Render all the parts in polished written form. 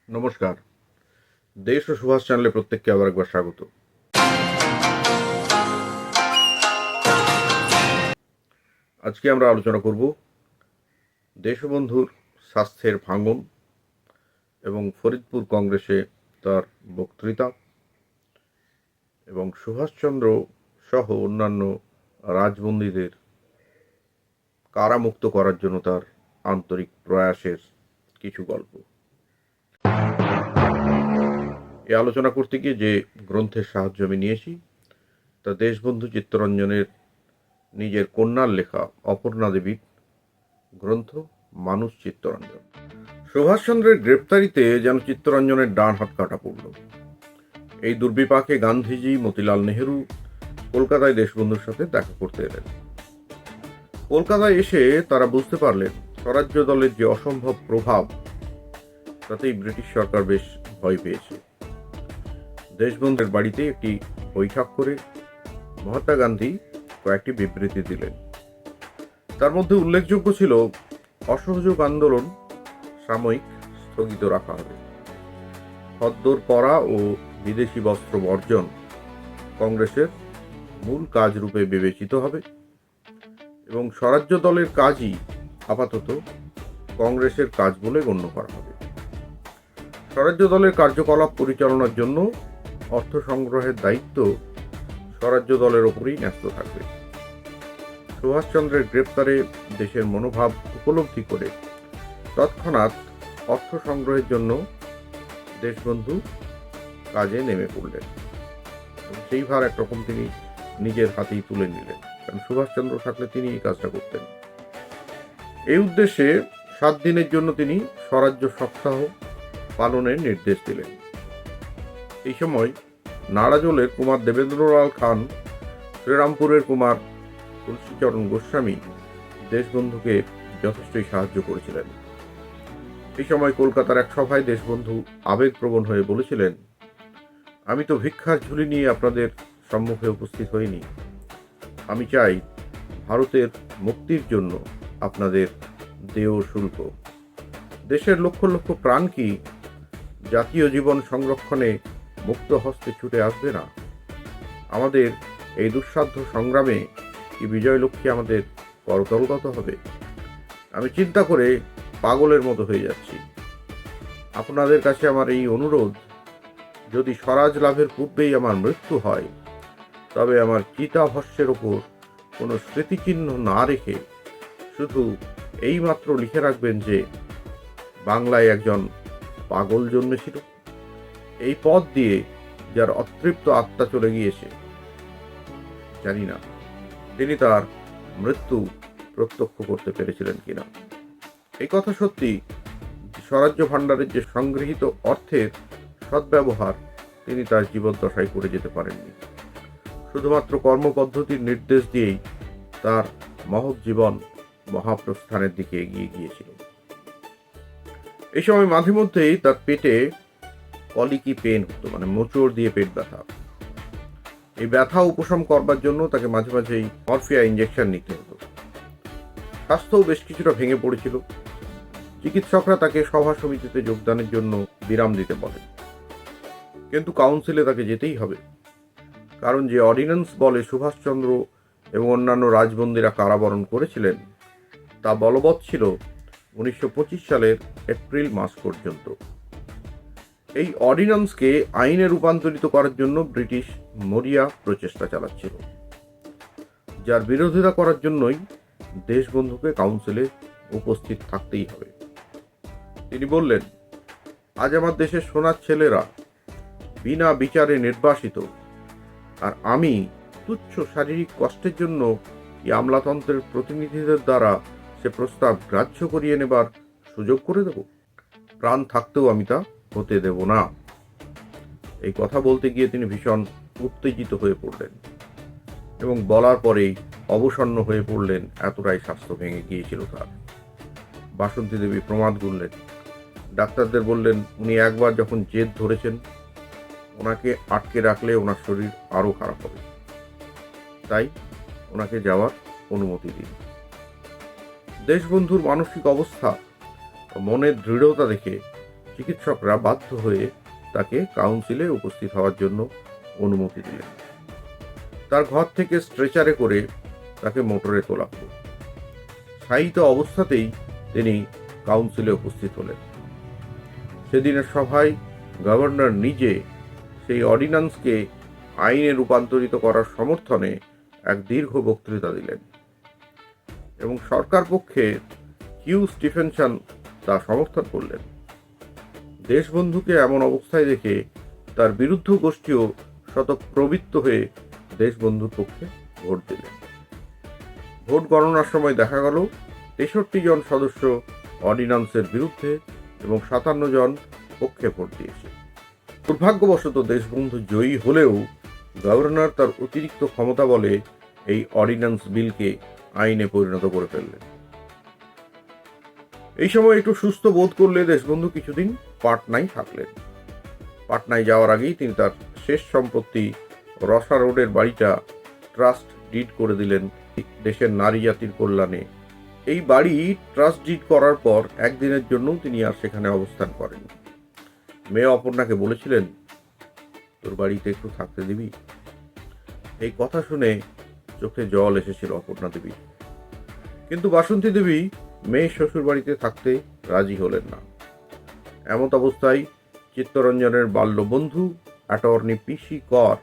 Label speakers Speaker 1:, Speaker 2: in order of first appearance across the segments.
Speaker 1: নমস্কার। দেশ ও সুভাষ চ্যানেলে প্রত্যেককে আবার একবার স্বাগত। আজকে আমরা আলোচনা করব দেশবন্ধুর স্বাস্থ্যের ভাঙন এবং ফরিদপুর কংগ্রেসে তার বক্তৃতা এবং সুভাষচন্দ্র সহ অন্যান্য রাজবন্দীদের কারামুক্ত করার জন্য তার আন্তরিক প্রয়াসের কিছু গল্প। এই আলোচনা করতে গিয়ে যে গ্রন্থের সাহায্য আমি নিয়েছি তা দেশবন্ধু চিত্তরঞ্জনের নিজের কন্যার লেখা অপর্ণা দেবীর গ্রন্থ মানুষ চিত্তরঞ্জন। সুভাষচন্দ্রের গ্রেপ্তারিতে যেন চিত্তরঞ্জনের ডান হাত কাটা পড়ল। এই দুর্বিপাকে গান্ধীজি, মতিলাল নেহেরু কলকাতায় দেশবন্ধুর সাথে দেখা করতে এলেন। কলকাতায় এসে তারা বুঝতে পারলেন স্বরাজ্য দলের যে অসম্ভব প্রভাব তাতেই ব্রিটিশ সরকার বেশ ভয় পেয়েছে। দেশবন্ধুর বাড়িতে একটি বৈঠক করে মহাত্মা গান্ধী কয়েকটি বিবৃতি দিলেন। তার মধ্যে উল্লেখযোগ্য ছিল অসহযোগ আন্দোলন সাময়িক স্থগিত রাখা হবে, খদ্দর পরা ও বিদেশি বস্ত্র বর্জন কংগ্রেসের মূল কাজ রূপে বিবেচিত হবে এবং স্বরাজ্য দলের কাজই আপাতত কংগ্রেসের কাজ বলে গণ্য করা হবে। স্বরাজ্য দলের কার্যকলাপ পরিচালনার জন্য অর্থ সংগ্রহের দায়িত্ব স্বরাজ্য দলের ওপরেই ন্যস্ত থাকবে। সুভাষচন্দ্রের গ্রেপ্তারে দেশের মনোভাব উপলব্ধি করে তৎক্ষণাৎ অর্থ সংগ্রহের জন্য দেশবন্ধু কাজে নেমে পড়লেন। সেই ভার একরকম তিনি নিজের হাতেই তুলে নিলেন, কারণ সুভাষচন্দ্র থাকলে তিনি এই কাজটা করতেন। এই উদ্দেশ্যে 7 দিনের জন্য তিনি স্বরাজ্য সপ্তাহ পালনের নির্দেশ দিলেন। এই সময় নাড়াজোলের কুমার দেবেন্দ্রলাল খান, শ্রীরামপুরের কুমার তুলসীচরণ গোস্বামী দেশবন্ধুকে যথেষ্টই সাহায্য করেছিলেন। এই সময় কলকাতার এক সভায় দেশবন্ধু আবেগপ্রবণ হয়ে বলেছিলেন, আমি তো ভিক্ষার ঝুলি নিয়ে আপনাদের সম্মুখে উপস্থিত হইনি। আমি চাই ভারতের মুক্তির জন্য আপনাদের দেয় শুল্ক। দেশের লক্ষ লক্ষ প্রাণ কি জাতীয় জীবন সংরক্ষণে মুক্ত হস্তে ছুটে আসবে না? আমাদের এই দুঃসাধ্য সংগ্রামে কি বিজয়লক্ষ্মী আমাদের করতলগত হবে? আমি চিন্তা করে পাগলের মতো হয়ে যাচ্ছি। আপনাদের কাছে আমার এই অনুরোধ, যদি স্বরাজ লাভের পূর্বেই আমার মৃত্যু হয় তবে আমার চিতাভস্যের ওপর কোনো স্মৃতিচিহ্ন না রেখে শুধু এই মাত্র লিখে রাখবেন যে বাংলায় একজন পাগল জন্মেছিল। এই পথ দিয়ে যার অতৃপ্ত আত্মা চলে গিয়েছে, জানি না তিনি তার মৃত্যু প্রত্যক্ষ করতে পেরেছিলেন কিনা। এই কথা সত্যি, স্বরাজ্য ভাণ্ডারের যে সংগৃহীত অর্থের সদ্ব্যবহার তিনি তার জীবদ্দশায় করে যেতে পারেননি। শুধুমাত্র কর্মপদ্ধতির নির্দেশ দিয়েই তার মহৎ জীবন মহাপ্রস্থানের দিকে এগিয়ে গিয়েছিল। এই সময় মাঝে মধ্যেই তার পেটে কলিকি পেন হতো, মানে মোচড় দিয়ে পেট ব্যথা। এই ব্যথা উপশম করবার জন্য তাকে মাঝে মাঝেই মরফিয়া ইঞ্জেকশন নিতে হতো। স্বাস্থ্যও বেশ কিছুটা ভেঙে পড়েছিল। চিকিৎসকরা তাকে সভা সমিতিতে যোগদানের জন্য বিরাম দিতে বলেন, কিন্তু কাউন্সিলে তাকে যেতেই হবে, কারণ যে অর্ডিন্যান্স বলে সুভাষচন্দ্র এবং অন্যান্য রাজবন্দীরা কারাবরণ করেছিলেন তা বলবৎ ছিল 1925 সালের এপ্রিল মাস পর্যন্ত। এই অর্ডিন্যান্সকে আইনে রূপান্তরিত করার জন্য ব্রিটিশ মরিয়া প্রচেষ্টা চালাচ্ছিল, যার বিরোধিতা করার জন্যই দেশবন্ধুকে কাউন্সিলে উপস্থিত থাকতেই হবে। তিনি বললেন, আজ আমার দেশের সোনার ছেলেরা বিনা বিচারে নির্বাসিত, আর আমি তুচ্ছ শারীরিক কষ্টের জন্য এই আমলাতন্ত্রের প্রতিনিধিদের দ্বারা সে প্রস্তাব গ্রাহ্য করিয়ে নেবার সুযোগ করে দেব? প্রাণ থাকতেও আমি তা হতে দেব না। এই কথা বলতে গিয়ে তিনি ভীষণ উত্তেজিত হয়ে পড়লেন এবং বলার পরেই অবসন্ন হয়ে পড়লেন, এতটাই স্বাস্থ্য ভেঙে গিয়েছিল তার। বাসন্তী দেবী প্রমাদ গুনলেন, ডাক্তারদের বললেন উনি একবার যখন জেদ ধরেছেন ওনাকে আটকে রাখলে ওনার শরীর আরো খারাপ হবে, তাই ওনাকে যাওয়ার অনুমতি দিন। দেশবন্ধুর মানসিক অবস্থা ও মনের দৃঢ়তা দেখে চিকিৎসকরা বাধ্য হয়ে তাকে কাউন্সিলে উপস্থিত হওয়ার জন্য অনুমতি দিলেন। তার ঘর থেকে স্ট্রেচারে করে তাকে মোটরে তোলা হলো। শায়িত অবস্থাতেই তিনি কাউন্সিলে উপস্থিত হলেন। সেদিনের সভায় গভর্নর নিজে সেই অর্ডিন্যান্সকে আইনে রূপান্তরিত করার সমর্থনে এক দীর্ঘ বক্তৃতা দিলেন এবং সরকার পক্ষে হিউ স্টিফেনসন তা সমর্থন করলেন। দেশবন্ধুকে এমন অবস্থায় দেখে তার বিরুদ্ধ গোষ্ঠীও স্বতঃপ্রবৃত্ত হয়ে দেশবন্ধুর পক্ষে ভোট দিলেন। ভোট গণনার সময় দেখা গেল 63 জন সদস্য অর্ডিন্যান্সের বিরুদ্ধে এবং 57 জন পক্ষে ভোট দিয়েছে। দুর্ভাগ্যবশত দেশবন্ধু জয়ী হলেও গভর্নর তার অতিরিক্ত ক্ষমতা বলে এই অর্ডিন্যান্স বিলকে আইনে পরিণত করে ফেললেন। এই সময় একটু সুস্থ বোধ করলে দেশবন্ধু কিছুদিন পাটনায় থাকলেন। পাটনায় যাওয়ার আগেই তিনি তার শেষ সম্পত্তি রসা রোডের বাড়িটা ট্রাস্ট ডিড করে দিলেন দেশের নারী জাতির কল্যাণে। এই বাড়ি ট্রাস্ট ডিড করার পর একদিনের জন্য তিনি আর সেখানে অবস্থান করেন। মেয়ে অপর্ণাকে বলেছিলেন, তোর বাড়িতে একটু থাকতে দিবি? এই কথা শুনে চোখে জল এসেছিল অপর্ণা দেবী। কিন্তু বাসন্তী দেবী মেয়ে শ্বশুর বাড়িতে থাকতে রাজি হলেন না। এমত অবস্থায় চিত্তরঞ্জনের বাল্য বন্ধু অ্যাটর্নি পিসি কর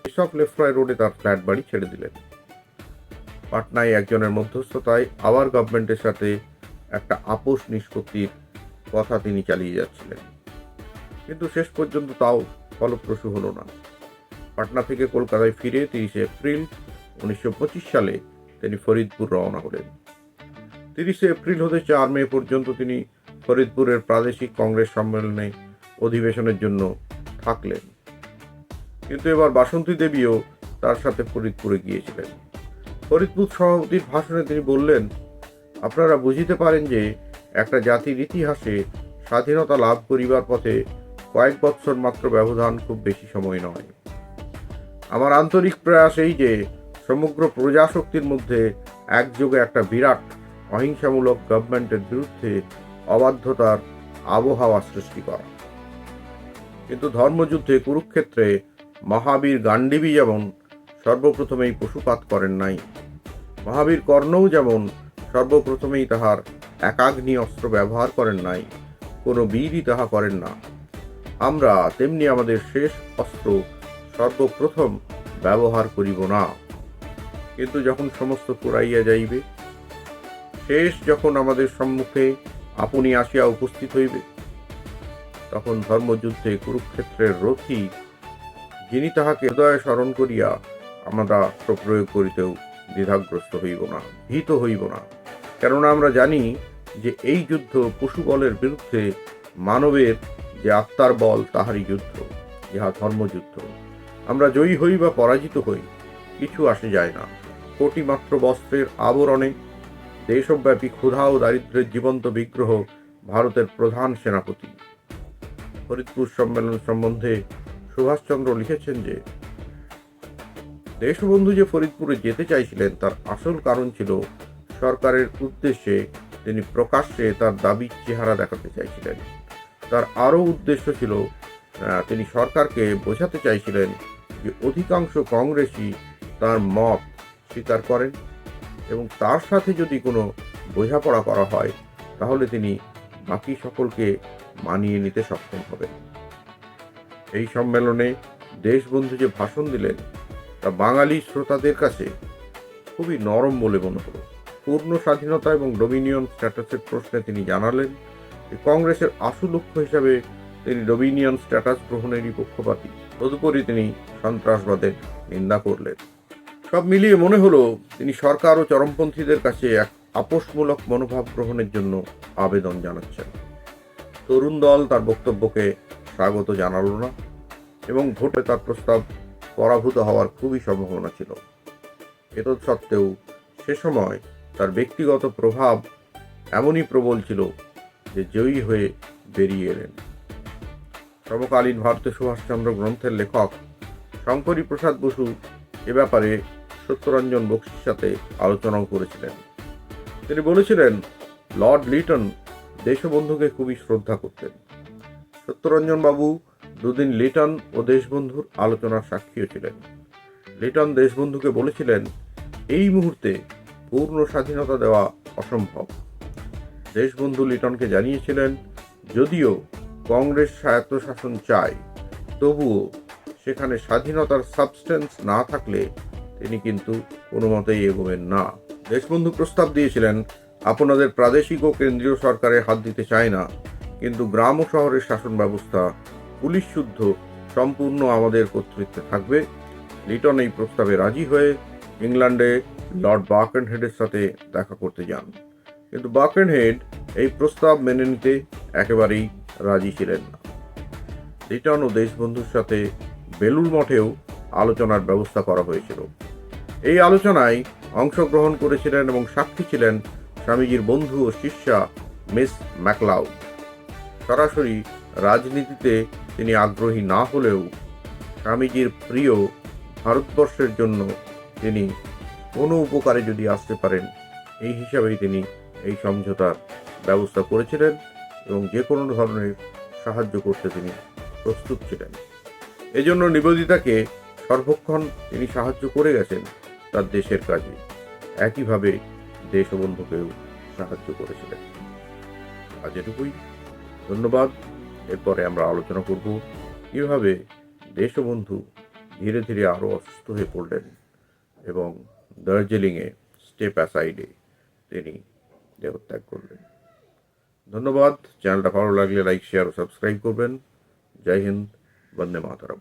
Speaker 1: বিশপ লেফ্রয় রোডে তার ফ্ল্যাট বাড়ি ছেড়ে দিলেন। পাটনায় একজনের মধ্যস্থতায় আবার গভর্নমেন্টের সাথে একটা আপোষ নিষ্পত্তির কথা তিনি চালিয়ে যাচ্ছিলেন, কিন্তু শেষ পর্যন্ত তাও ফলপ্রসূ হলো না। পাটনা থেকে কলকাতায় ফিরে 30 এপ্রিল 1925 সালে তিনি ফরিদপুর রওনা হলেন। 30 এপ্রিল হতে 4 মে পর্যন্ত তিনি ফরিদপুরের প্রাদেশিক কংগ্রেস সম্মেলনে অধিবেশনের জন্য থাকলেন। কিন্তু এবার বাসন্তী দেবীও তার সাথে ফরিদপুরে গিয়েছিলেন। ফরিদপুর সভাপতির ভাষণে তিনি বললেন, আপনারা বুঝিতে পারেন যে একটা জাতির ইতিহাসে স্বাধীনতা লাভ করিবার পথে কয়েক বৎসর মাত্র ব্যবধান খুব বেশি সময় নয়। আমার আন্তরিক প্রয়াস এই যে সমগ্র প্রজাশক্তির মধ্যে একযোগে একটা বিরাট অহিংসামূলক গভর্নমেন্টের বিরুদ্ধে অবাধ্যতার আবহাওয়া সৃষ্টি করা। কিন্তু ধর্মযুদ্ধে কুরুক্ষেত্রে মহাবীর গান্ডীবী যেমন সর্বপ্রথমেই পশুপাত করেন নাই, মহাবীর কর্ণও যেমন সর্বপ্রথমেই তাহার একাগ্নি অস্ত্র ব্যবহার করেন নাই, কোনো বীরই তাহা করেন না, আমরা তেমনি আমাদের শেষ অস্ত্র সর্বপ্রথম ব্যবহার করিব না। কিন্তু যখন সমস্ত পুরাইয়া যাইবে, শেষ যখন আমাদের সম্মুখে আপনি আসিয়া উপস্থিত হইবে, তখন ধর্মযুদ্ধে কুরুক্ষেত্রের রথী যিনি তাহাকে হৃদয়ে স্মরণ করিয়া আমরা প্রয়োগ করিতেও দ্বিধাগ্রস্ত হইব না, ভীত হইব না। কেননা আমরা জানি যে এই যুদ্ধ পশুবলের বিরুদ্ধে মানবের যে আত্মার বল তাহারই যুদ্ধ, ইহা ধর্মযুদ্ধ। আমরা জয়ী হই বা পরাজিত হই, কিছু আসে যায় না। কোটি মাত্র বস্ত্রের আবরণে দেশব্যাপী ক্ষুধা ও দারিদ্র্যের জীবন্ত বিগ্রহ ভারতের প্রধান সেনাপতি। ফরিদপুর সম্মেলন সম্বন্ধে সুভাষচন্দ্র লিখেছেন যে দেশবন্ধু যে ফরিদপুরে যেতে চাইছিলেন তার আসল কারণ ছিল সরকারের উদ্দেশ্যে তিনি প্রকাশ্যে তার দাবির চেহারা দেখাতে চাইছিলেন। তার আরও উদ্দেশ্য ছিল তিনি সরকারকে বোঝাতে চাইছিলেন যে অধিকাংশ কংগ্রেসই তার মত স্বীকার করেন এবং তার সাথে যদি কোনো বোঝাপড়া করা হয় তাহলে তিনি বাকি সকলকে মানিয়ে নিতে সক্ষম হবেন। এই সম্মেলনে দেশবন্ধু যে ভাষণ দিলেন তা বাঙালি শ্রোতাদের কাছে খুবই নরম বলে মনে হলো। পূর্ণ স্বাধীনতা এবং ডোমিনিয়ন স্ট্যাটাসের প্রশ্নে তিনি জানালেন যে কংগ্রেসের আশু লক্ষ্য হিসাবে তিনি ডোমিনিয়ন স্ট্যাটাস গ্রহণেরই পক্ষপাতী। তদুপরি তিনি সন্ত্রাসবাদের নিন্দা করলেন। সব মিলিয়ে মনে হলো তিনি সরকার ও চরমপন্থীদের কাছে এক আপোষমূলক মনোভাব গ্রহণের জন্য আবেদন জানাচ্ছেন। তরুণ দল তার বক্তব্যকে স্বাগত জানালো না এবং ভোটে তার প্রস্তাব পরাভূত হওয়ার খুবই সম্ভাবনা ছিল। এতৎসত্ত্বেও সে সময় তার ব্যক্তিগত প্রভাব এমনই প্রবল ছিল যে জয়ী হয়ে বেরিয়ে এলেন। সমকালীন ভারতীয় সুভাষচন্দ্র গ্রন্থের লেখক শঙ্করী প্রসাদ বসু এ ব্যাপারে সত্যরঞ্জন বক্সির সাথে আলোচনাও করেছিলেন। তিনি বলেছিলেন, লর্ড লিটন দেশবন্ধুকে খুবই শ্রদ্ধা করতেন। সত্যরঞ্জন বাবু দুদিন লিটন ও দেশবন্ধুর আলোচনার সাক্ষীও ছিলেন। লিটন দেশবন্ধুকে বলেছিলেন, এই মুহূর্তে পূর্ণ স্বাধীনতা দেওয়া অসম্ভব। দেশবন্ধু লিটনকে জানিয়েছিলেন, যদিও কংগ্রেস স্বায়ত্তশাসন চায়, তবুও সেখানে স্বাধীনতার সাবস্টেন্স না থাকলে তিনি কিন্তু কোনো মতেই এগোবেন না। দেশবন্ধু প্রস্তাব দিয়েছিলেন, আপনাদের প্রাদেশিক ও কেন্দ্রীয় সরকারে হাত দিতে চায় না, কিন্তু গ্রাম ও শহরের শাসন ব্যবস্থা, পুলিশ শুদ্ধ সম্পূর্ণ আমাদের কর্তৃত্বে থাকবে। লিটন এই প্রস্তাবে রাজি হয়ে ইংল্যান্ডে লর্ড বার্কেনহেডের সাথে দেখা করতে যান, কিন্তু বার্কেনহেড এই প্রস্তাব মেনে নিতে একেবারেই রাজি ছিলেন না। লিটন ও দেশবন্ধুর সাথে বেলুড় মঠেও আলোচনার ব্যবস্থা করা হয়েছিল। এই আলোচনায় অংশগ্রহণ করেছিলেন এবং সাক্ষী ছিলেন স্বামীজির বন্ধু ও শিষ্যা মিস ম্যাকলাউড। সরাসরি রাজনীতিতে তিনি আগ্রহী না হলেও স্বামীজির প্রিয় ভারতবর্ষের জন্য তিনি কোনো উপকারে যদি আসতে পারেন, এই হিসাবেই তিনি এই সমঝোতার ব্যবস্থা করেছিলেন এবং যে কোনো ধরনের সাহায্য করতে তিনি প্রস্তুত ছিলেন। এজন্য নিবেদিতাকে সর্বক্ষণ তিনি সাহায্য করে গেছেন তার দেশের কাজে, একইভাবে দেশবন্ধুকেও সাহায্য করেছিলেন। আজ এটুকুই, ধন্যবাদ। এরপরে আমরা আলোচনা করব কীভাবে দেশবন্ধু ধীরে ধীরে আরও অসুস্থ হয়ে পড়লেন এবং দার্জিলিংয়ে স্টেপ অ্যাসাইডে তিনি দেহত্যাগ করলেন। ধন্যবাদ। চ্যানেলটা ভালো লাগলে লাইক, শেয়ার ও সাবস্ক্রাইব করবেন। জয় হিন্দ, বন্দে মাতরম।